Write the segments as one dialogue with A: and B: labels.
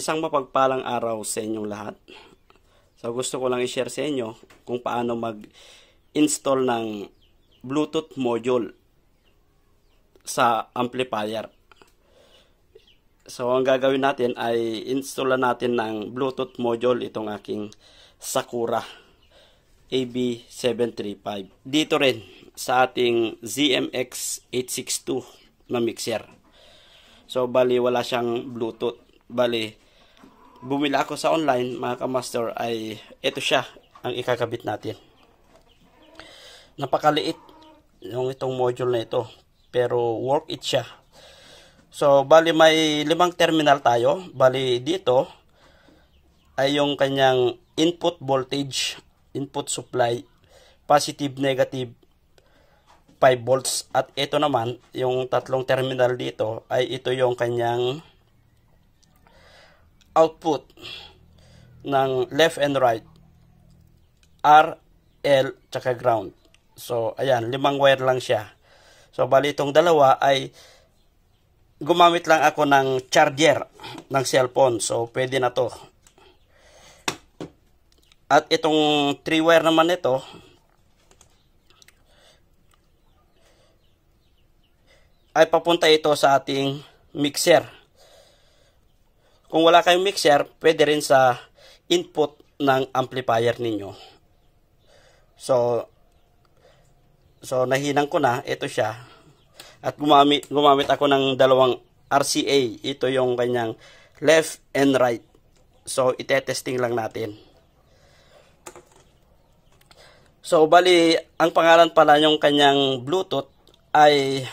A: Isang mapagpalang araw sa inyong lahat. So gusto ko lang i-share sa inyo kung paano mag-install ng Bluetooth module sa amplifier. So ang gagawin natin ay installan natin ng Bluetooth module itong aking Sakura AB735. Dito rin sa ating ZMX862 na mixer. So bali wala siyang Bluetooth. Bali bumili ako sa online mga kamaster, ay ito siya ang ikakabit natin. Napakaliit yung itong module na ito, pero worth it siya. So bali may 5 terminal tayo. Bali dito ay yung kanyang input voltage, input supply, positive, negative 5 volts, at ito naman yung tatlong terminal dito ay ito yung kanyang output ng left and right, R, L, tsaka ground. So ayan, 5 wire lang siya. So bali itong dalawa ay gumamit lang ako ng charger ng cellphone, so pwede na to. At itong 3 wire naman ito ay papunta ito sa ating mixer. Kung wala kayong mixer, pwede rin sa input ng amplifier ninyo. So nahinang ko na, ito siya. At gumamit ako ng dalawang RCA. Ito yung kanyang left and right. So itetesting lang natin. So bali, ang pangalan pala yung kanyang Bluetooth ay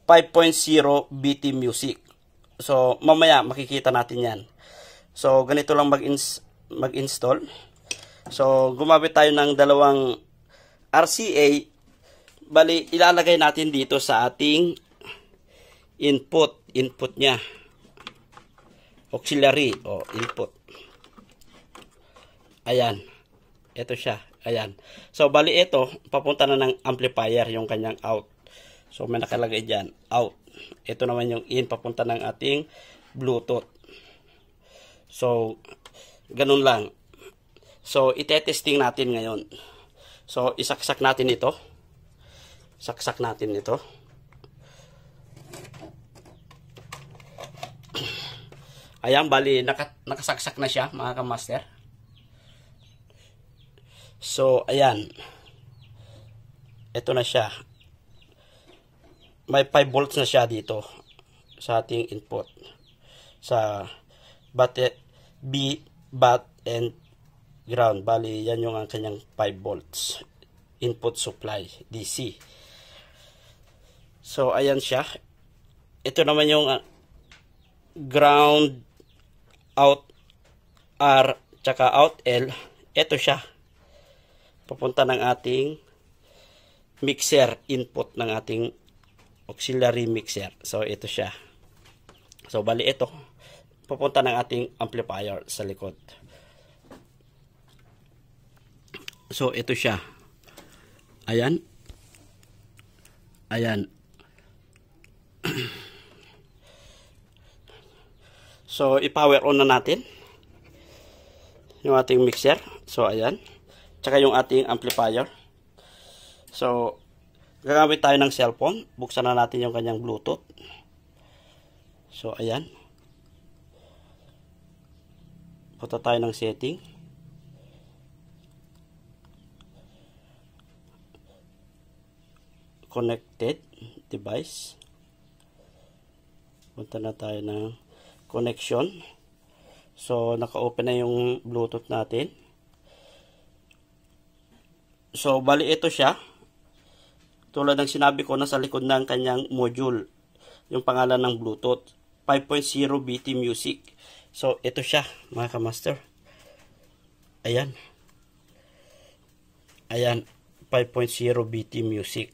A: 5.0 BT Music. So mamaya makikita natin yan. So ganito lang mag-install. So gumamit tayo ng dalawang RCA. Bali ilalagay natin dito sa ating input niya. Auxiliary o input. Ayan. Ito siya. Ayan. So bali ito papunta na ng amplifier yung kanyang out. So may nakalagay dyan, out. Ito naman yung in, papunta ng ating Bluetooth. So, ganun lang. So, itetesting natin ngayon. So, isaksak natin ito. Saksak natin ito. Ayan, bali, nakasaksak na siya, mga kamaster. So, ayan. Ito na siya. May 5 volts na siya dito sa ating input. Sa bat and ground. Bali, yan yung ang kanyang 5 volts. Input supply, DC. So, ayan siya. Ito naman yung ground, out R, tsaka out L. Ito siya. Papunta ng ating mixer, input ng ating auxiliary mixer. So ito siya. So bali ito papunta ng ating amplifier sa likod. So ito siya. Ayan. Ayan. So i-power on na natin yung ating mixer. So ayan. Tsaka yung ating amplifier. So gagamit tayo ng cellphone. Buksan na natin yung kanyang Bluetooth. So, ayan. Punta tayo ng setting. Connected device. Punta na tayo ng connection. So, naka-open na yung Bluetooth natin. So, bali ito siya. Tulad ng sinabi ko, nasa likod ng kanyang module yung pangalan ng Bluetooth, 5.0 BT Music. So ito siya mga kamaster. Ayan. Ayan, 5.0 BT Music.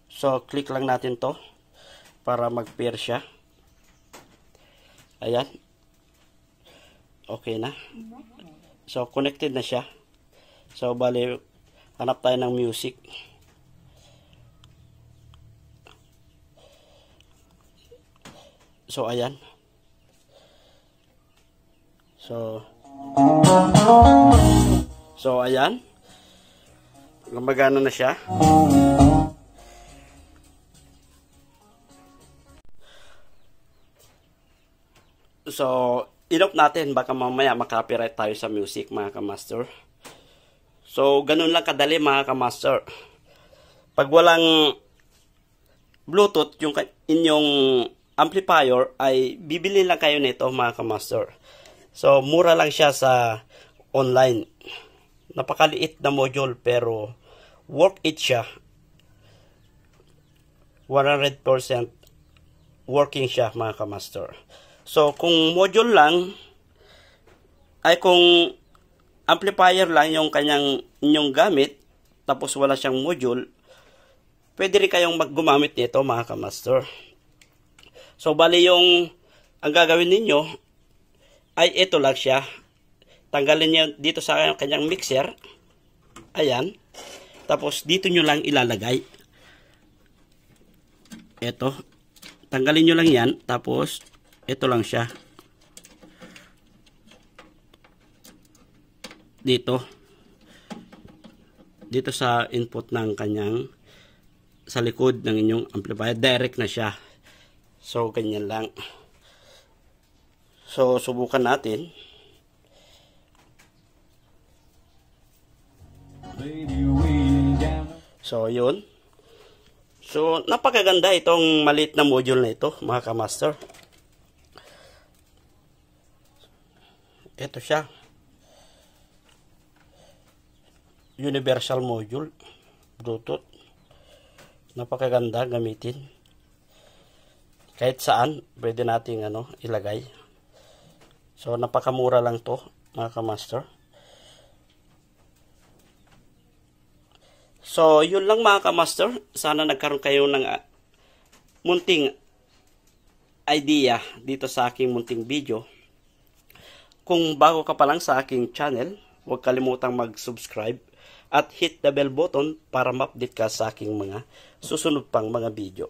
A: So click lang natin to para mag-pair siya. Ayan. Okay na. So connected na siya. So bali, hanap tayo ng music. So ayan. So ayan. Gumagana na siya. So, in-off natin. Baka mamaya makapiright tayo sa music, mga kamaster. So, ganun lang kadali, mga kamaster. Pag walang Bluetooth, yung inyong amplifier, ay bibili lang kayo nito, mga kamaster. So, mura lang siya sa online. Napakaliit na module, pero worth it siya. 100% working siya, mga kamaster. So, kung module lang, ay kung amplifier lang yung inyong gamit, tapos wala siyang module, pwede rin kayong gumamit nito, mga kamaster. So, bali ang gagawin ninyo, ay ito lang siya. Tanggalin niyo dito sa kanyang mixer. Ayan. Tapos, dito nyo lang ilalagay. Ito. Tanggalin nyo lang yan. Tapos, ito lang siya. Dito. Dito sa input ng kanyang, sa likod ng inyong amplifier. Direct na siya. So, ganyan lang. So, subukan natin. So, yun. So, napakaganda itong maliit na module na ito, mga kamaster. Ito siya. Universal module. Bluetooth. Napakaganda gamitin. Kahit saan, pwede nating ilagay. So, napakamura lang to, mga kamaster. So, yun lang, mga kamaster. Sana nagkaroon kayo ng munting idea dito sa aking munting video. Kung bago ka pa lang sa aking channel, huwag kalimutang mag-subscribe at hit the bell button para ma-update ka sa aking mga susunod pang mga video.